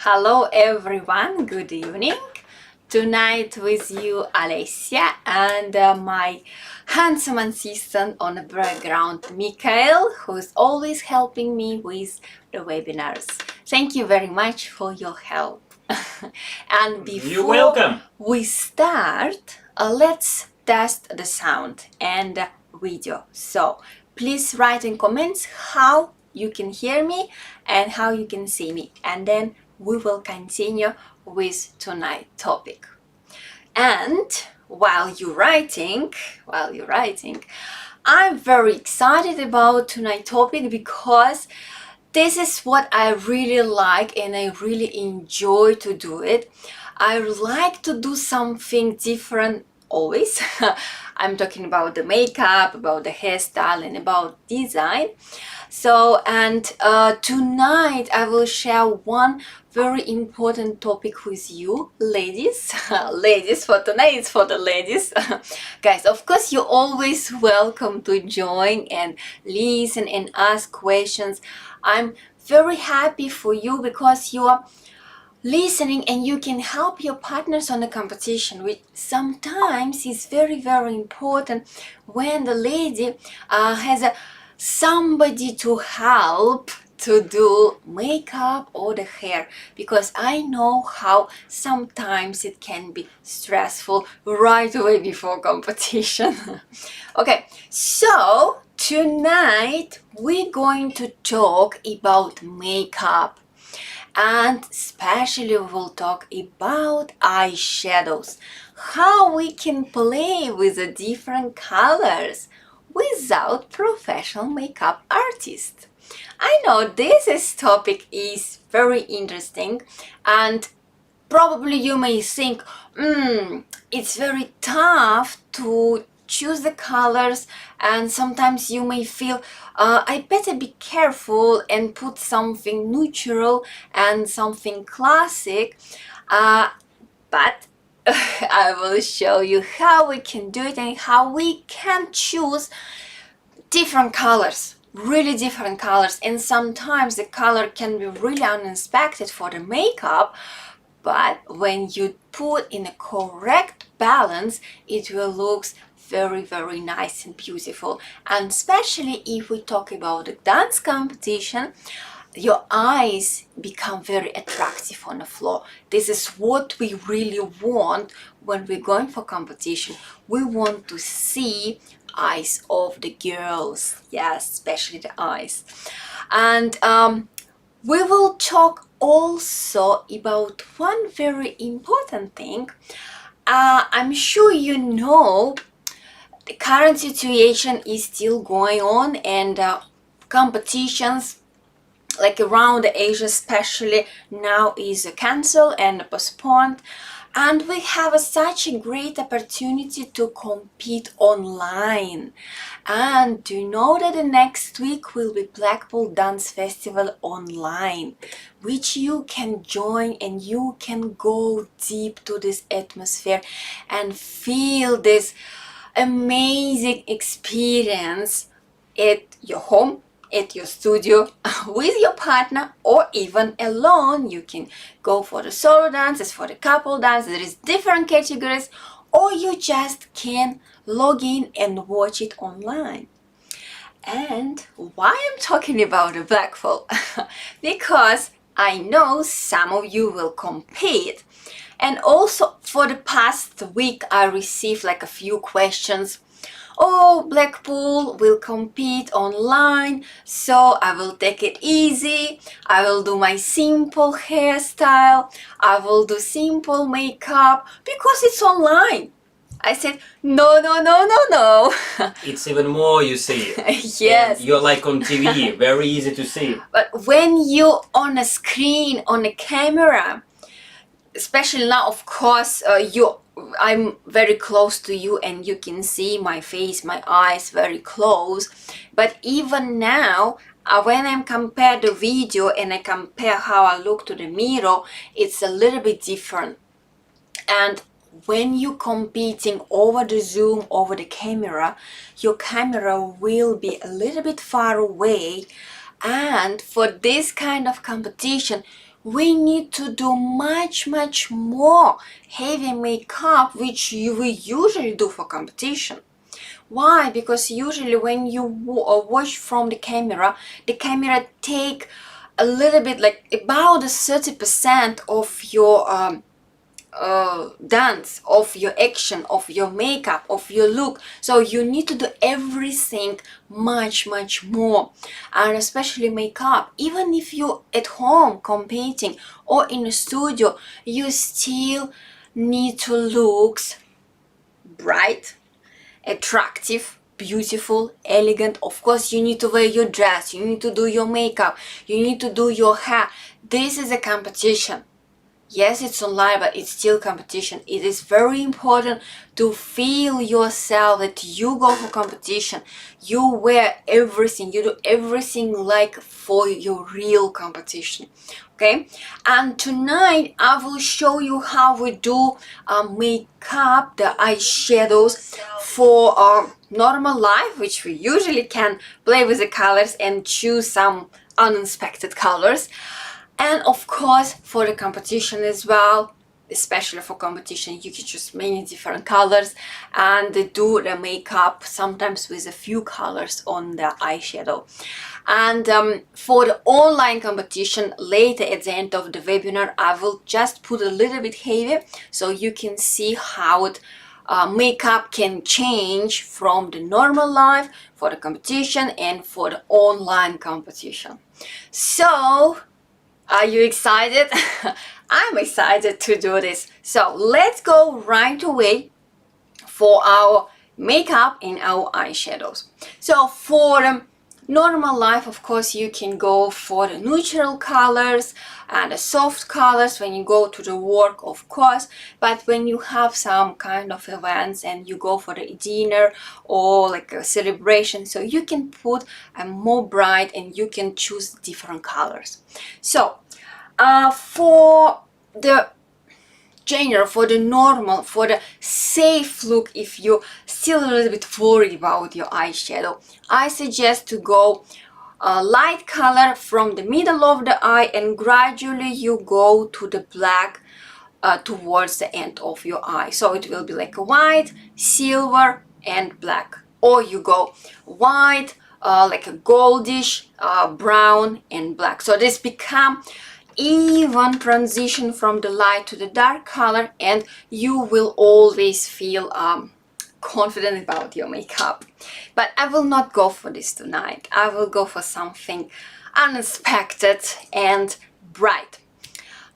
Hello everyone, good evening. Tonight with you Alessia and my handsome assistant on the background Mikhail, who's always helping me with the webinars. Thank you very much for your help. And before we start, let's test the sound and video. So please write in comments how you can hear me and how you can see me, and then we will continue with tonight's topic. And while you're writing, I'm very excited about tonight's topic because this is what I really like and I really enjoy to do it. I like to do something different always. I'm talking about the makeup, about the hairstyle, and about design. So, and tonight I will share one very important topic with you, ladies. Ladies, for tonight it's for the ladies. Guys, of course you're always welcome to join and listen and ask questions. I'm very happy for you because you are listening and you can help your partners on the competition, which sometimes is very, very important when the lady has somebody to help to do makeup or the hair, because I know how sometimes it can be stressful right away before competition. Okay, so tonight we're going to talk about makeup. and especially we will talk about eyeshadows, how we can play with the different colors without professional makeup artists. I know topic is very interesting, and probably you may think, it's very tough to choose the colors, and sometimes you may feel, I better be careful and put something neutral and something classic. But I will show you how we can do it and how we can choose different colors, really different colors. And sometimes the color can be really unexpected for the makeup, but when you put in a correct balance, it will look very, very nice and beautiful. And especially if we talk about the dance competition, your eyes become very attractive on the floor. This is what we really want when we're going for competition. We want to see eyes of the girls, yes, especially the eyes. And we will talk also about one very important thing. I'm sure you know the current situation is still going on, and competitions like around Asia especially now is cancelled and postponed, and we have such a great opportunity to compete online. And do you know that the next week will be Blackpool Dance Festival online, which you can join and you can go deep to this atmosphere and feel this amazing experience at your home, at your studio, with your partner, or even alone. You can go for the solo dances, for the couple dance. There is different categories, or you just can log in and watch it online. And why I'm talking about the Blackpool? Because I know some of you will compete. And also for the past week I received like a few questions. Oh, Blackpool will compete online, so I will take it easy. I will do my simple hairstyle. I will do simple makeup because it's online. I said, no, no, no, no, no. It's even more, you see. Yes. And you're like on TV, very easy to see. But when you're on a screen, on a camera, especially now, of course, I'm very close to you and you can see my face, my eyes very close. But even now, when I compare the video and I compare how I look to the mirror, it's a little bit different. And when you're competing over the zoom, over the camera, your camera will be a little bit far away. And for this kind of competition, we need to do much more heavy makeup, which we usually do for competition. Why? Because usually when you watch from the camera take a little bit, like about 30% of your dance, of your action, of your makeup, of your look. So you need to do everything much more, and especially makeup. Even if you're at home competing or in a studio, you still need to look bright, attractive, beautiful, elegant. Of course, you need to wear your dress, you need to do your makeup, you need to do your hair. This is a competition. Yes, it's online, but it's still competition. It is very important to feel yourself that you go for competition. You wear everything, you do everything like for your real competition. Okay, and tonight I will show you how we do makeup, the eyeshadows for normal life, which we usually can play with the colors and choose some unexpected colors. And of course, for the competition as well, especially for competition, you can choose many different colors and do the makeup sometimes with a few colors on the eyeshadow. And for the online competition, later at the end of the webinar, I will just put a little bit heavier so you can see how it makeup can change from the normal life for the competition and for the online competition. So Are you excited? I'm excited to do this. So let's go right away for our makeup and our eyeshadows. So for normal life, of course, you can go for the neutral colors and the soft colors when you go to the work, of course. But when you have some kind of events and you go for the dinner or like a celebration, so you can put a more bright and you can choose different colors. So for the general, for the normal, for the safe look, if you're still a little bit worried about your eyeshadow, I suggest to go light color from the middle of the eye and gradually you go to the black towards the end of your eye. So it will be like a white, silver and black, or you go white, like a goldish, brown and black. So this become even transition from the light to the dark color, and you will always feel confident about your makeup. But I will not go for this tonight. I will go for something unexpected and bright.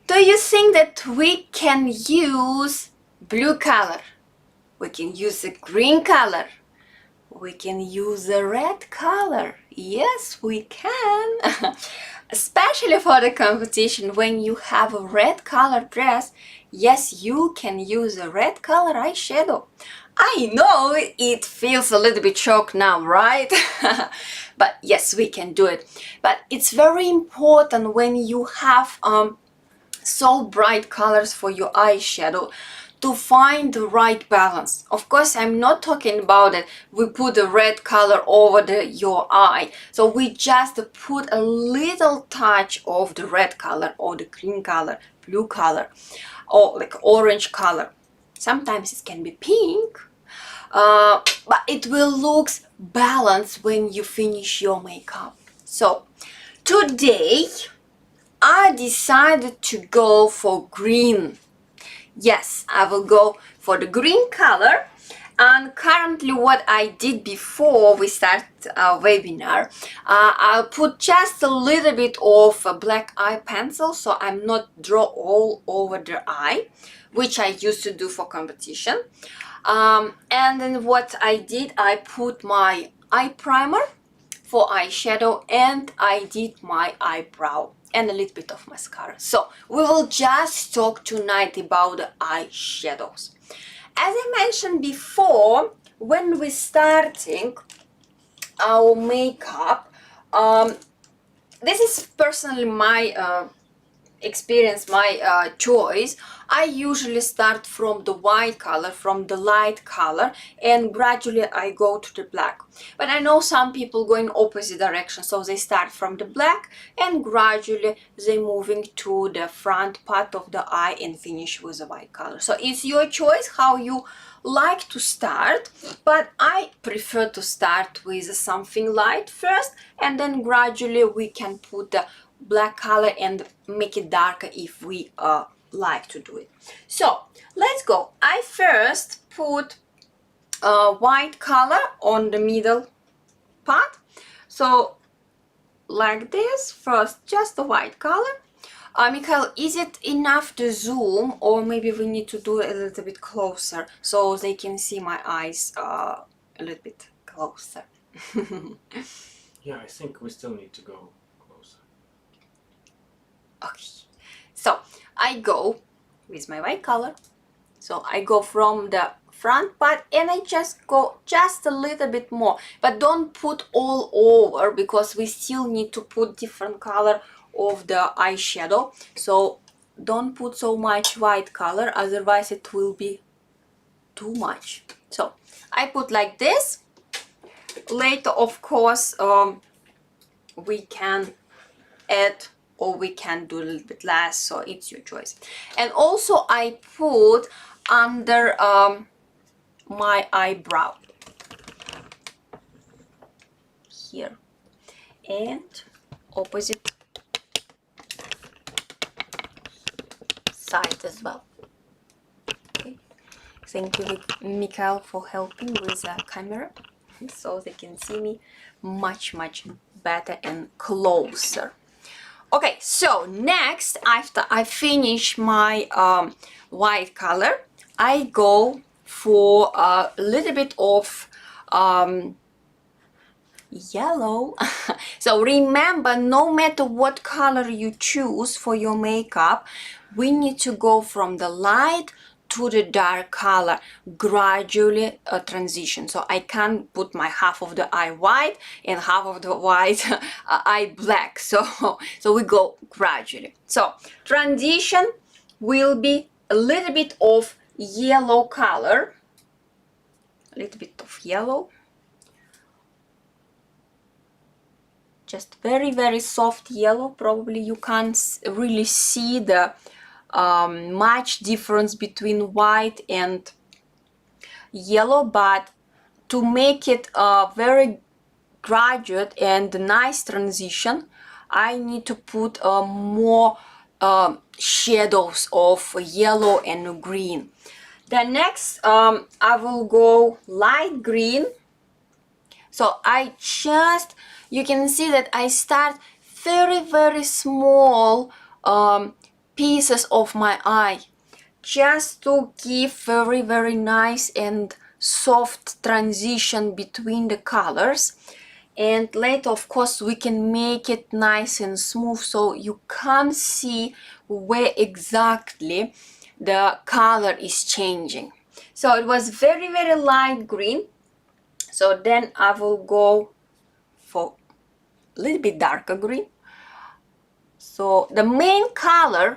Do you think that we can use blue color? We can use a green color. We can use a red color. Yes, we can. Especially for the competition, when you have a red color dress, yes, you can use a red color eyeshadow. I know it feels a little bit shocked now, right? But yes, we can do it. But it's very important when you have so bright colors for your eyeshadow to find the right balance. Of course, I'm not talking about it. We put the red color over your eye. So we just put a little touch of the red color or the green color, blue color, or like orange color. Sometimes it can be pink, but it will look balanced when you finish your makeup. So today I decided to go for green. Yes, I will go for the green color. And currently what I did before we start our webinar, I'll put just a little bit of a black eye pencil, so I'm not draw all over the eye, which I used to do for competition. And then what I did, I put my eye primer for eyeshadow and I did my eyebrow and a little bit of mascara. So we will just talk tonight about the eyeshadows. As I mentioned before, when we're starting our makeup, this is personally my experience, my choice. I usually start from the white color, from the light color, and gradually I go to the black. But I know some people go in opposite direction, so they start from the black and gradually they moving to the front part of the eye and finish with the white color. So it's your choice how you like to start, but I prefer to start with something light first, and then gradually we can put the black color and make it darker if we like to do it. So let's go. I first put white color on the middle part, so like this. First just the white color. Mikhail, is it enough to zoom, or maybe we need to do it a little bit closer so they can see my eyes a little bit closer? Yeah, I think we still need to go closer. Okay, so I go with my white color. So I go from the front part and I just go just a little bit more, but don't put all over because we still need to put different color of the eyeshadow. So don't put so much white color, otherwise it will be too much. So I put like this. Later, of course, we can add or we can do a little bit less, so it's your choice. And also I put under my eyebrow here and opposite side as well. Okay. Thank you, Mikhail, for helping with the camera so they can see me much better and closer. Okay, so next, after I finish my white color, I go for a little bit of yellow. So remember, no matter what color you choose for your makeup, we need to go from the light to the dark color, gradually a transition. So I can't put my half of the eye white and half of the white eye black. So we go gradually. So transition will be a little bit of yellow color, a little bit of yellow, just very soft yellow. Probably you can't really see the much difference between white and yellow, but to make it a very gradual and nice transition, I need to put more shadows of yellow and green. The next I will go light green. So you can see that I start very small pieces of my eye, just to give very nice and soft transition between the colors. And later, of course, we can make it nice and smooth, so you can't see where exactly the color is changing. So it was very light green. So then I will go for a little bit darker green. So the main color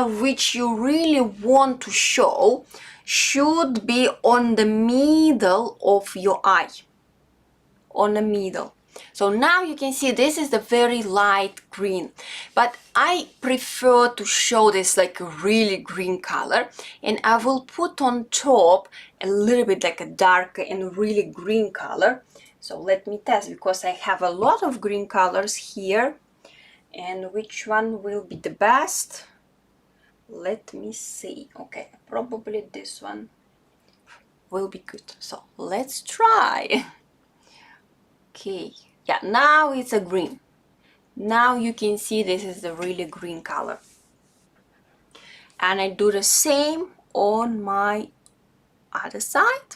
which you really want to show should be on the middle of your eye, on the middle. So now you can see this is the very light green, but I prefer to show this like a really green color, and I will put on top a little bit like a darker and really green color. So let me test, because I have a lot of green colors here, and which one will be the best. Let me see. Okay, probably this one will be good. So let's try. Okay, yeah, now it's a green. Now you can see this is the really green color. And I do the same on my other side.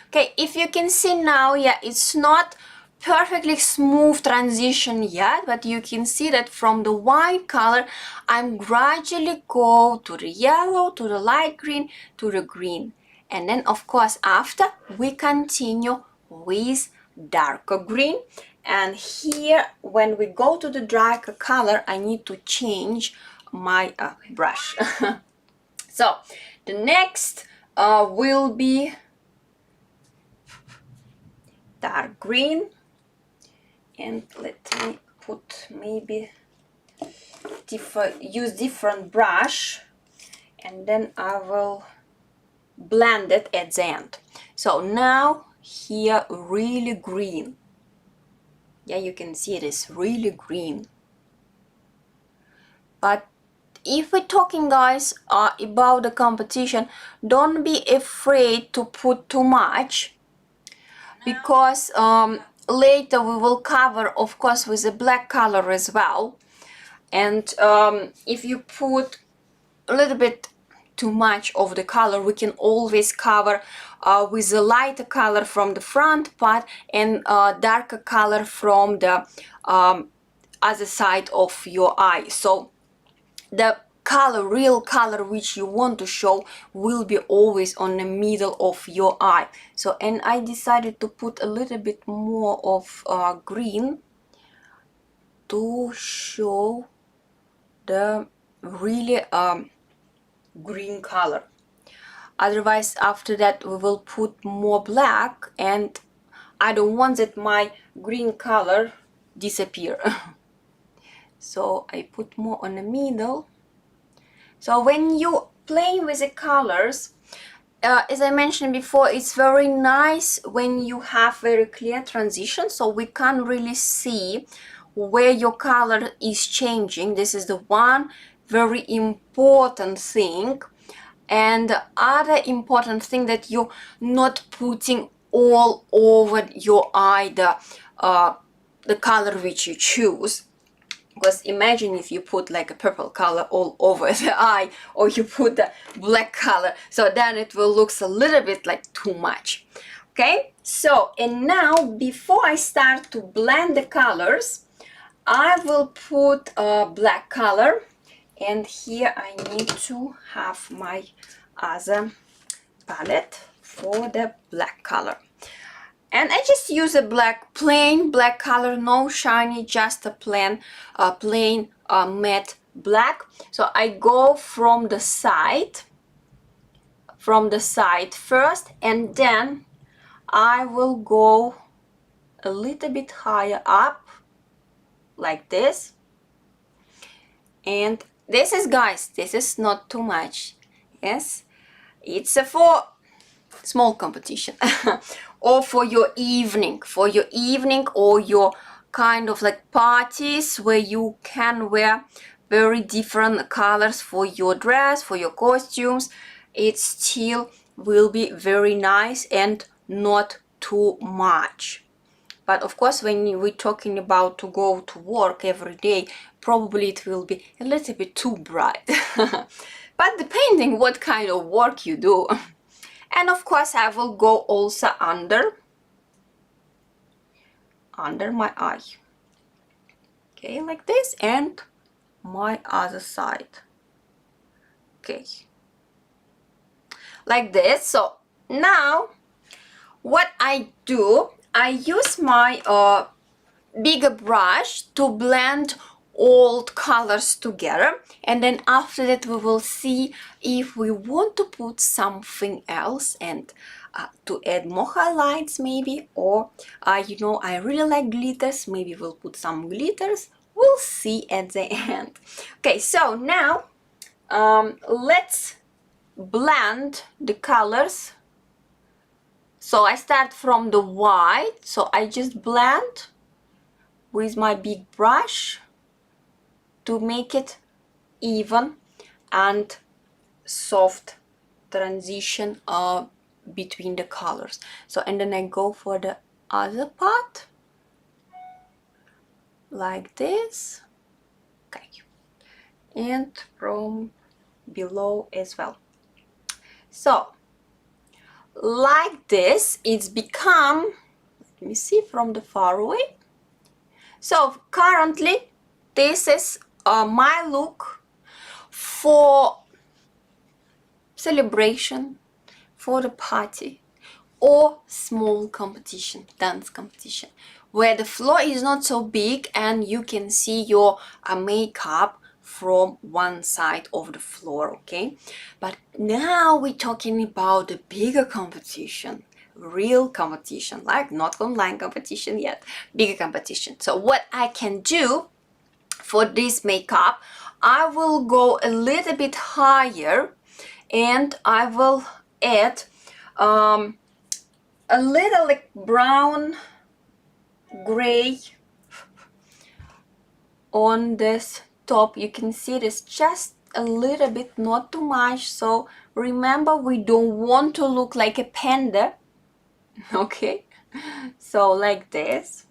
Okay, if you can see now, yeah, it's not perfectly smooth transition yet, but you can see that from the white color, I'm gradually go to the yellow, to the light green, to the green. And then, of course, after we continue with darker green. And here, when we go to the darker color, I need to change my brush. So the next will be dark green, and let me put maybe use different brush, and then I will blend it at the end. So now here really green. Yeah, you can see it is really green. But if we're talking, guys, about the competition, don't be afraid to put too much, because later we will cover, of course, with a black color as well. And if you put a little bit too much of the color, we can always cover with a lighter color from the front part and darker color from the other side of your eye. So the color, real color which you want to show, will be always on the middle of your eye. So, and I decided to put a little bit more of green to show the really green color. Otherwise, after that we will put more black, and I don't want that my green color disappear. So I put more on the middle. So when you play with the colors, as I mentioned before, it's very nice when you have very clear transition, so we can't really see where your color is changing. This is the one very important thing. And the other important thing, that you're not putting all over your eye the color which you choose. Because imagine if you put like a purple color all over the eye, or you put the black color, so then it will look a little bit like too much. Okay, so and now before I start to blend the colors, I will put a black color, and here I need to have my other palette for the black color. And I just use a plain black color, no shiny, just a plain matte black. So I go from the side first, and then I will go a little bit higher up like this. And this is, guys, this is not too much. Yes, it's for small competition or for your evening, or your kind of like parties where you can wear very different colors for your dress, for your costumes. It still will be very nice and not too much. But of course, when we're talking about to go to work every day, probably it will be a little bit too bright. But depending what kind of work you do. And of course, I will go also under my eye. Okay, like this, and my other side. Okay, like this. So now what I do, I use my bigger brush to blend all colors together, and then after that we will see if we want to put something else and to add more highlights maybe, or you know, I really like glitters, maybe we'll put some glitters. We'll see at the end. Okay, so now let's blend the colors. So I start from the white, so I just blend with my big brush to make it even and soft transition between the colors. So, and then I go for the other part like this. Okay, and from below as well. So like this, it's become, let me see from the far away. So currently this is my look for celebration, for the party, or small competition, dance competition, where the floor is not so big and you can see your makeup from one side of the floor. Okay, but now we're talking about the bigger competition, real competition, like not online competition yet, bigger competition. So what I can do for this makeup, I will go a little bit higher, and I will add a little like brown gray on this top. You can see this just a little bit, not too much. So remember, we don't want to look like a panda. Okay, so like this,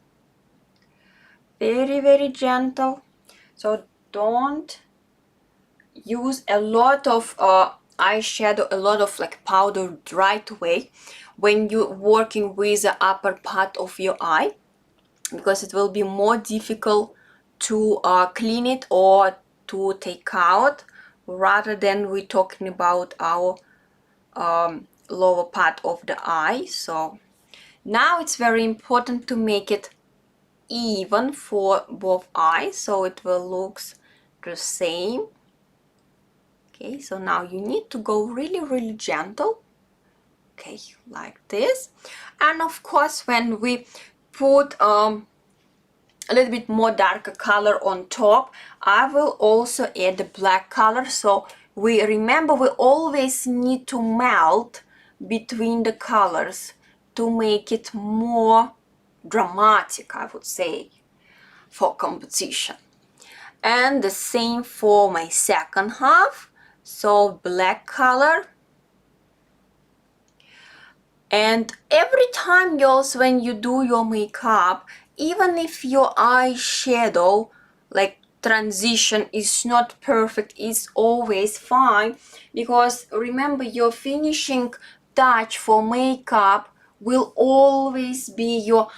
very, very gentle. So don't use a lot of eyeshadow, a lot of like powder right away when you're working with the upper part of your eye, because it will be more difficult to clean it or to take out, rather than we're talking about our lower part of the eye. So now it's very important to make it even for both eyes, so it will look the same. Okay, so now you need to go really, really gentle. Okay, like this. And of course, when we put a little bit more darker color on top, I will also add the black color. So we remember, we always need to melt between the colors to make it more dramatic, I would say, for competition. And the same for my second half. So black color. And every time, girls, when you do your makeup, even if your eyeshadow like transition is not perfect, it's always fine, because remember, your finishing touch for makeup will always be your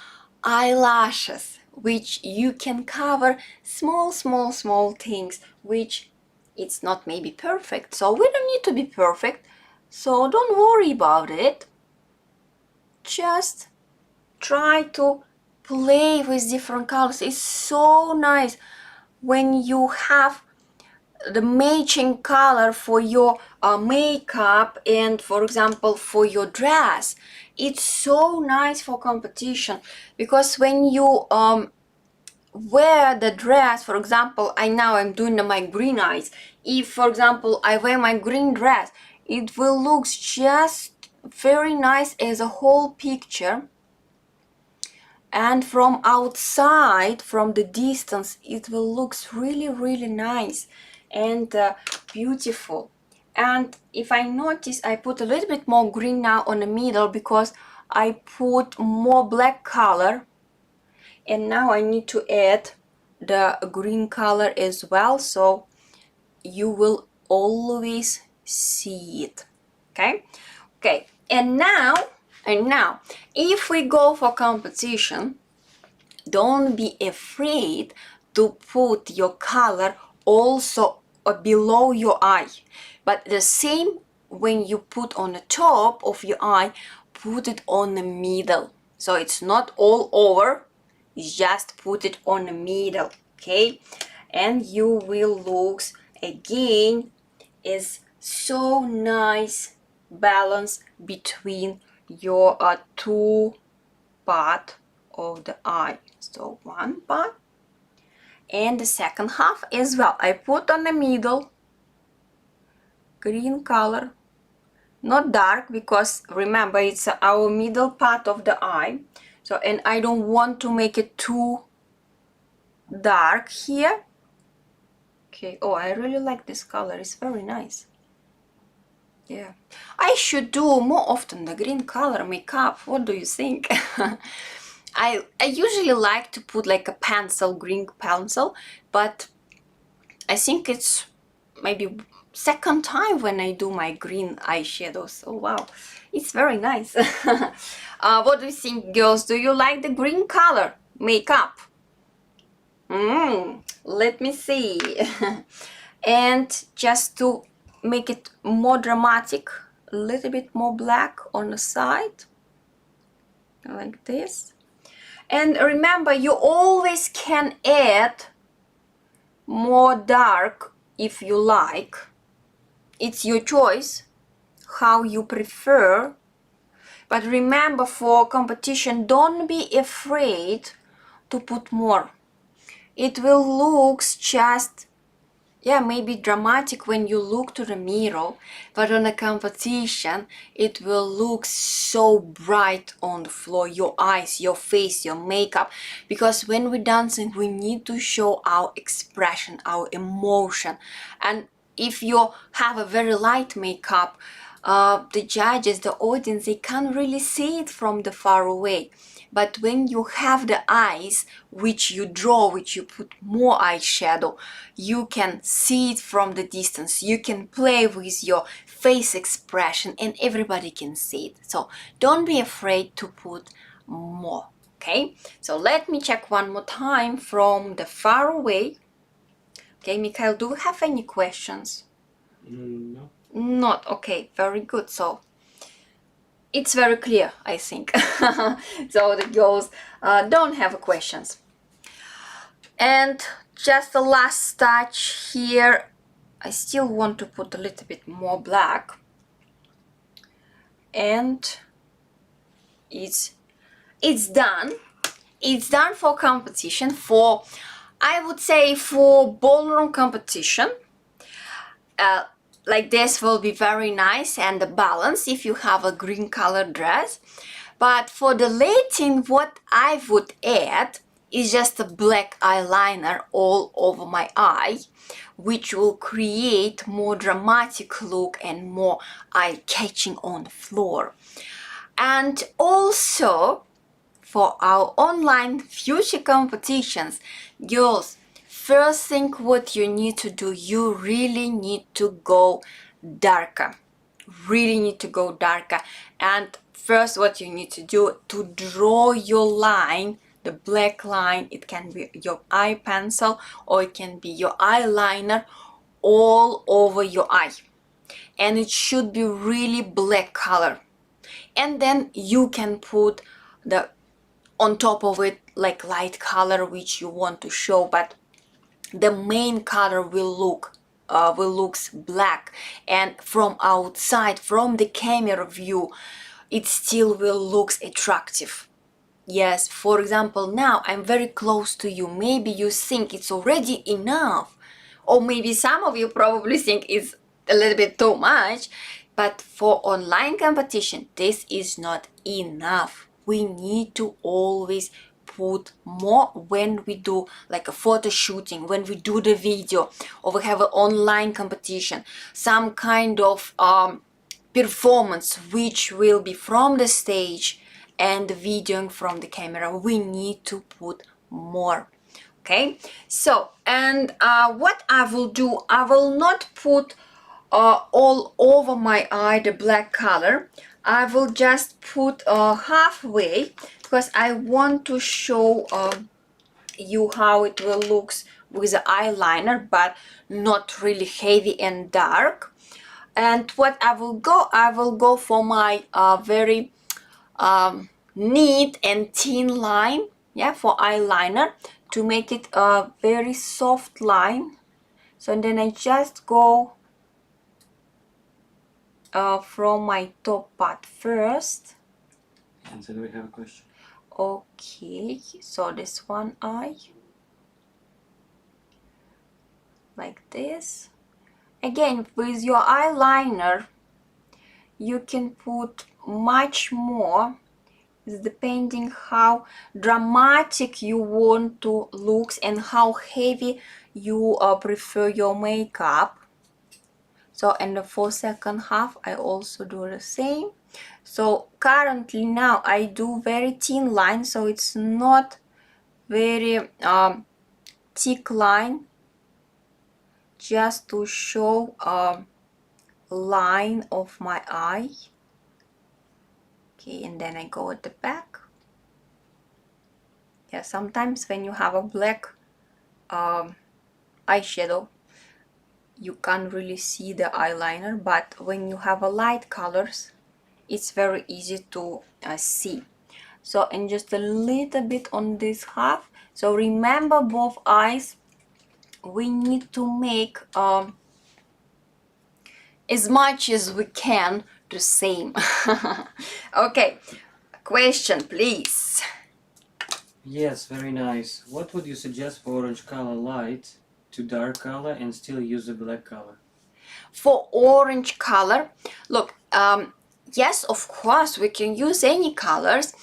eyelashes, which you can cover small things, which it's not maybe perfect. So we don't need to be perfect, so don't worry about it. Just try to play with different colors. It's so nice when you have the matching color for your makeup and, for example, for your dress. It's so nice for competition, because when you wear the dress, for example, I'm doing my green eyes. If, for example, I wear my green dress, it will look just very nice as a whole picture, and from outside, from the distance, it will look really nice and beautiful. And if I notice, I put a little bit more green now on the middle, because I put more black color, and now I need to add the green color as well, so you will always see it. Okay, and now if we go for competition, don't be afraid to put your color also below your eye, but the same, when you put on the top of your eye, put it on the middle, so it's not all over, just put it on the middle. Okay, and you will look again is so nice balance between your two part of the eye. So one part and the second half as well. I put on the middle green color, not dark, because remember, it's our middle part of the eye. So, and I don't want to make it too dark here. Okay, oh, I really like this color, it's very nice. Yeah, I should do more often the green color makeup. What do you think? I usually like to put like a pencil, green pencil, but I think it's maybe second time when I do my green eyeshadows. Oh wow, it's very nice. What do you think, girls? Do you like the green color makeup? Let me see. And just to make it more dramatic, a little bit more black on the side, like this. And remember, you always can add more dark if you like. It's your choice, how you prefer. But remember, for competition, don't be afraid to put more. It will look just, yeah, maybe dramatic when you look to the mirror, but on a competition, it will look so bright on the floor, your eyes, your face, your makeup, because when we're dancing, we need to show our expression, our emotion. And if you have a very light makeup, the judges, the audience, they can't really see it from the far away. But when you have the eyes, which you draw, which you put more eyeshadow, you can see it from the distance. You can play with your face expression and everybody can see it. So don't be afraid to put more. Okay, so let me check one more time from the far away. Okay, Mikhail, do you have any questions? No. Not. Okay, very good. So it's very clear, I think. So the girls don't have questions. And just the last touch here, I still want to put a little bit more black, and it's done. It's done for competition, for, I would say, for ballroom competition. Like this will be very nice and the balance if you have a green color dress. But for the Latin, what I would add is just a black eyeliner all over my eye, which will create more dramatic look and more eye-catching on the floor. And also for our online future competitions, girls, first thing what you need to do, you really need to go darker. Really need to go darker. And first what you need to do to draw your line, the black line, it can be your eye pencil or it can be your eyeliner all over your eye. And it should be really black color. And then you can put the on top of it like light color which you want to show, but the main color will looks black, and from outside, from the camera view, it still will looks attractive. Yes, for example, now I'm very close to you, maybe you think it's already enough, or maybe some of you probably think it's a little bit too much, but for online competition this is not enough. We need to always put more when we do like a photo shooting, when we do the video, or we have an online competition, some kind of performance which will be from the stage and videoing from the camera. We need to put more. Okay, so and what I will do, I will not put all over my eye the black color. I will just put halfway because I want to show you how it will looks with the eyeliner, but not really heavy and dark. And what I will go for my very neat and thin line, yeah, for eyeliner, to make it a very soft line. So and then I just go from my top part first. And then we have a question. Okay, so this one eye, like this. Again, with your eyeliner, you can put much more. It's depending how dramatic you want to look and how heavy you prefer your makeup. So in the for second half I also do the same. So currently now I do very thin line, so it's not very thick line, just to show a line of my eye. Okay, and then I go at the back. Yeah, sometimes when you have a black eyeshadow you can't really see the eyeliner, but when you have a light colors it's very easy to see. So and just a little bit on this half. So remember, both eyes we need to make as much as we can the same. Okay, question please. Yes, very nice. What would you suggest for orange color light to dark color and still use the black color? For orange color, look, yes, of course we can use any colors.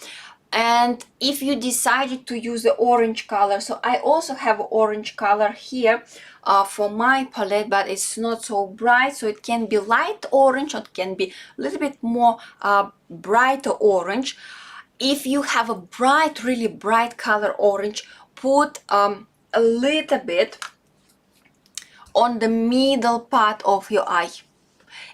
And if you decided to use the orange color, so I also have orange color here for my palette, but it's not so bright, so it can be light orange or it can be a little bit more brighter orange. If you have a bright, really bright color orange, put a little bit on the middle part of your eye.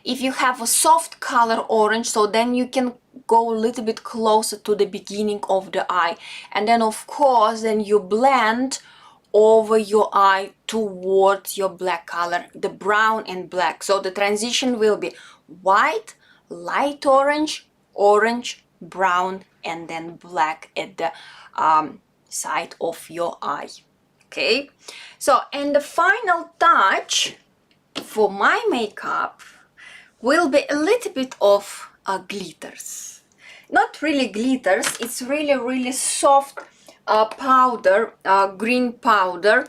If you have a soft color orange, so then you can go a little bit closer to the beginning of the eye, and then of course then you blend over your eye towards your black color, the brown and black. So the transition will be white, light orange, orange, brown, and then black at the side of your eye. Okay, so and the final touch for my makeup will be a little bit of glitters. Not really glitters, it's really soft powder, green powder.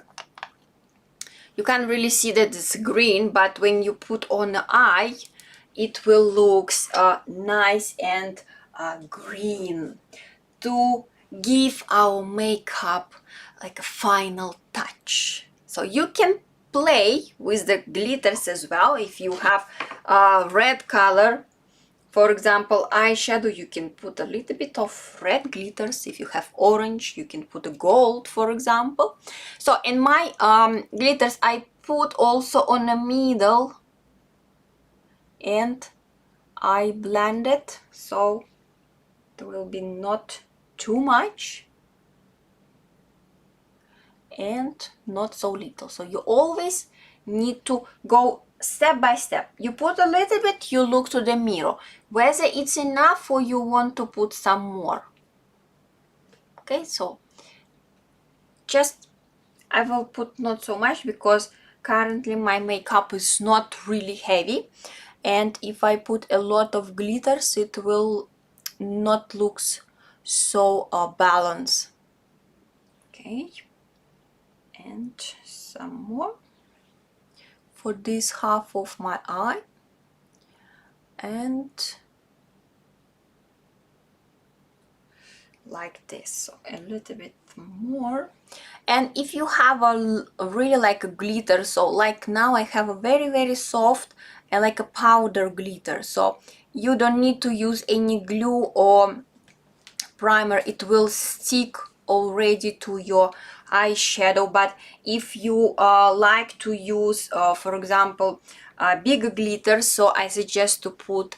You can't really see that it's green, but when you put on the eye it will look nice and green, to give our makeup like a final touch. So you can play with the glitters as well if you have red color For example, eyeshadow, you can put a little bit of red glitters. If you have orange, you can put a gold, for example. So in my glitters, I put also on the middle, and I blend it so it will be not too much and not so little. So you always need to go step by step. You put a little bit, you look to the mirror whether it's enough or you want to put some more. Okay, so just I will put not so much because currently my makeup is not really heavy, and if I put a lot of glitters it will not looks so balanced. Okay, and some more for this half of my eye, and like this, so a little bit more. And if you have a really like a glitter, so like now I have a very soft and like a powder glitter, so you don't need to use any glue or primer, it will stick already to your eyeshadow. But if you like to use for example big glitters, so I suggest to put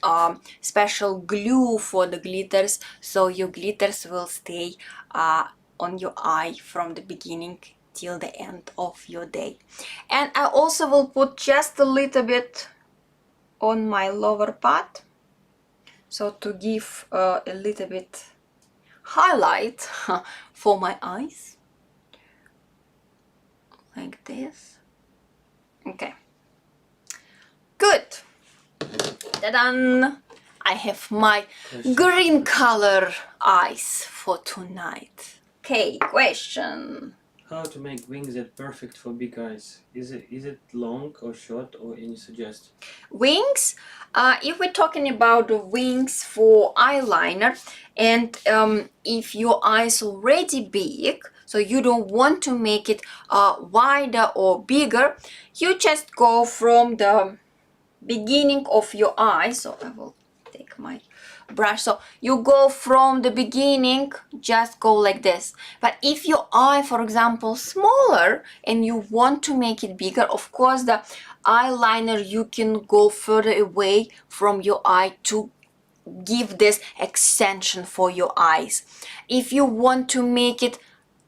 special glue for the glitters, so your glitters will stay on your eye from the beginning till the end of your day. And I also will put just a little bit on my lower part, so to give a little bit highlight for my eyes, like this. Okay, good. Ta-da! I have my green color eyes for tonight. Okay, question. How to make wings that perfect for big eyes? Is it long or short, or any suggest? Wings, if we're talking about the wings for eyeliner, and if your eyes already big, so you don't want to make it wider or bigger, you just go from the beginning of your eye. So I will take my brush, so you go from the beginning, just go like this. But if your eye, for example, smaller and you want to make it bigger, of course the eyeliner, you can go further away from your eye to give this extension for your eyes. If you want to make it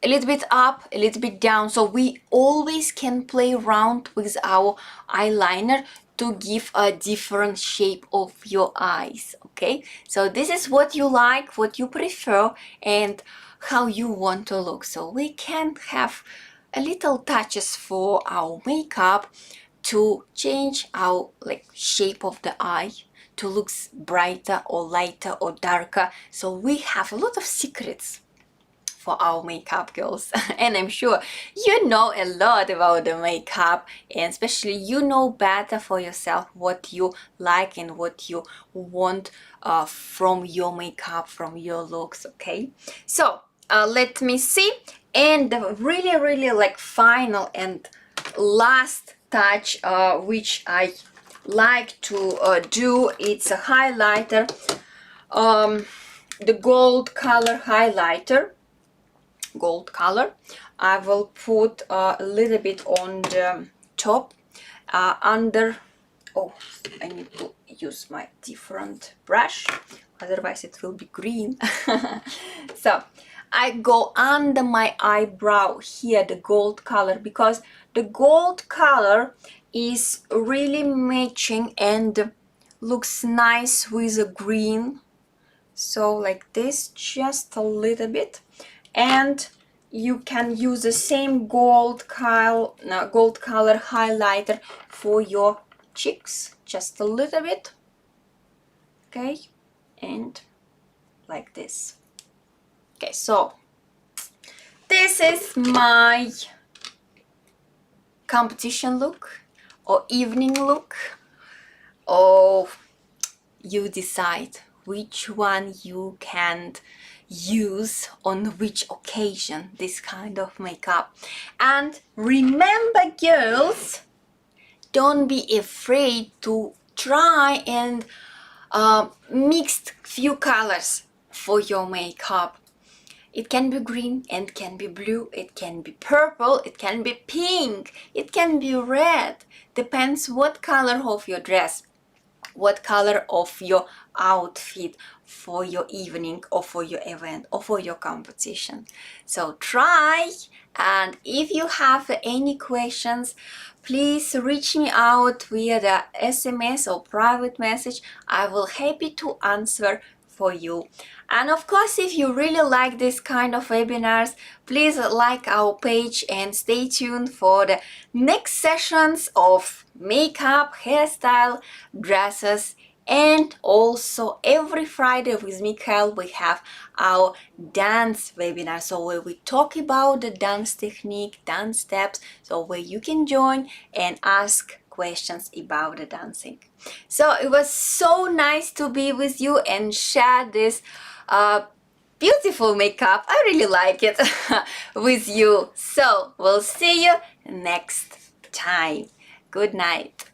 a little bit up, a little bit down, so we always can play around with our eyeliner to give a different shape of your eyes. Okay, so this is what you like, what you prefer, and how you want to look. So we can have a little touches for our makeup to change our like shape of the eye, to look brighter or lighter or darker. So we have a lot of secrets for our makeup, girls. And I'm sure you know a lot about the makeup, and especially you know better for yourself what you like and what you want from your makeup, from your looks. Okay, so let me see. And the really like final and last touch which I like to do, it's a highlighter, the gold color highlighter, gold color. I will put a little bit on the top, under. Oh, I need to use my different brush, otherwise it will be green. So I go under my eyebrow here, the gold color, because the gold color is really matching and looks nice with the green. So like this, just a little bit. And you can use the same gold color highlighter for your cheeks, just a little bit. Okay, and like this. Okay, so this is my competition look or evening look. Oh, you decide which one you can use on which occasion, this kind of makeup. And remember, girls, don't be afraid to try and mixed few colors for your makeup. It can be green and can be blue, it can be purple, it can be pink, it can be red. Depends what color of your dress, what color of your outfit for your evening or for your event or for your competition. So try, and if you have any questions, please reach me out via the SMS or private message. I will happy to answer for you. And of course, if you really like this kind of webinars, please like our page and stay tuned for the next sessions of makeup, hairstyle, dresses, and also every Friday with Mikhail we have our dance webinar, so where we talk about the dance technique, dance steps, so where you can join and ask questions about the dancing. So it was so nice to be with you and share this beautiful makeup. I really like it with you. So we'll see you next time. Good night.